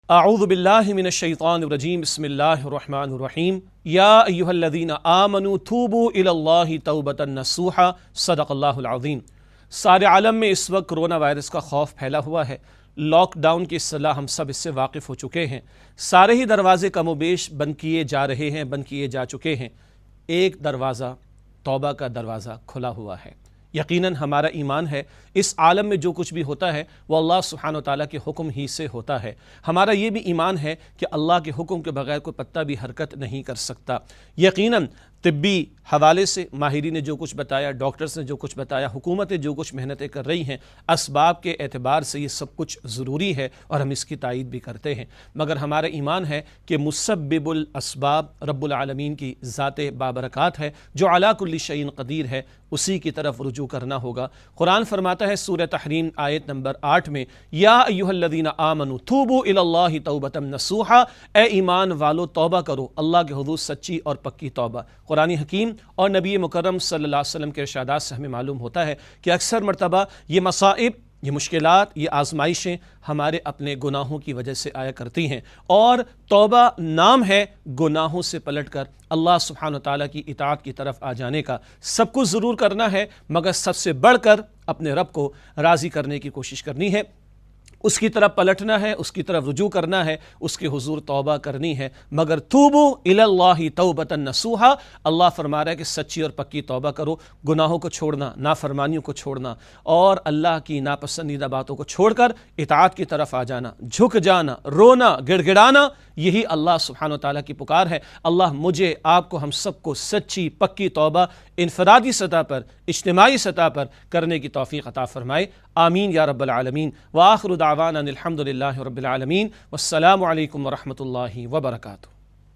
اعوذ باللہ من الشیطان الرجیم بسم اللہ الرحمن الرحیم یا ایہا الذین آمنوا توبوا الی اللہ توبۃ نصوحا صدق اللہ العظیم۔ سارے عالم میں اس وقت کرونا وائرس کا خوف پھیلا ہوا ہے۔ لاک ڈاؤن کی اصطلاح ہم سب اس سے واقف ہو چکے ہیں۔ سارے ہی دروازے کم و بیش بند کیے جا رہے ہیں، بند کیے جا چکے ہیں۔ ایک دروازہ توبہ کا دروازہ کھلا ہوا ہے۔ یقیناً ہمارا ایمان ہے اس عالم میں جو کچھ بھی ہوتا ہے وہ اللہ سبحانہ و تعالیٰ کے حکم ہی سے ہوتا ہے۔ ہمارا یہ بھی ایمان ہے کہ اللہ کے حکم کے بغیر کوئی پتہ بھی حرکت نہیں کر سکتا۔ یقیناً طبی حوالے سے ماہرین نے جو کچھ بتایا، ڈاکٹرز نے جو کچھ بتایا، حکومتیں جو کچھ محنتیں کر رہی ہیں، اسباب کے اعتبار سے یہ سب کچھ ضروری ہے اور ہم اس کی تائید بھی کرتے ہیں، مگر ہمارا ایمان ہے کہ مسبب الاسباب رب العالمین کی ذات بابرکات ہے جو علی کل شیء قدیر ہے، اسی کی طرف رجوع کرنا ہوگا۔ قرآن فرماتا ہے سورہ تحریم آیت نمبر 8 میں، یا ایھا الذین آمنوا توبوا الی اللہ توبۃ نصوحا، اے ایمان والو توبہ کرو اللہ کے حضور سچی اور پکی توبہ۔ قرآن حکیم اور نبی مکرم صلی اللہ علیہ وسلم کے ارشادات سے ہمیں معلوم ہوتا ہے کہ اکثر مرتبہ یہ مصائب، یہ مشکلات، یہ آزمائشیں ہمارے اپنے گناہوں کی وجہ سے آیا کرتی ہیں، اور توبہ نام ہے گناہوں سے پلٹ کر اللہ سبحانہ و تعالیٰ کی اطاعت کی طرف آ جانے کا۔ سب کچھ ضرور کرنا ہے مگر سب سے بڑھ کر اپنے رب کو راضی کرنے کی کوشش کرنی ہے، اس کی طرف پلٹنا ہے، اس کی طرف رجوع کرنا ہے، اس کے حضور توبہ کرنی ہے۔ مگر توبوا الی اللہ توبۃ نصوحا، اللہ فرما رہا ہے کہ سچی اور پکی توبہ کرو، گناہوں کو چھوڑنا، نافرمانیوں کو چھوڑنا اور اللہ کی ناپسندیدہ باتوں کو چھوڑ کر اطاعت کی طرف آ جانا، جھک جانا، رونا، گڑ گڑانا، یہی اللہ سبحانہ و تعالیٰ کی پکار ہے۔ اللہ مجھے، آپ کو، ہم سب کو سچی پکی توبہ انفرادی سطح پر، اجتماعی سطح پر کرنے کی توفیق عطا فرمائے، آمین یا رب العالمین۔ وآخر دعوانا الحمد للہ رب العالمین، والسلام علیکم ورحمۃ اللہ وبرکاتہ۔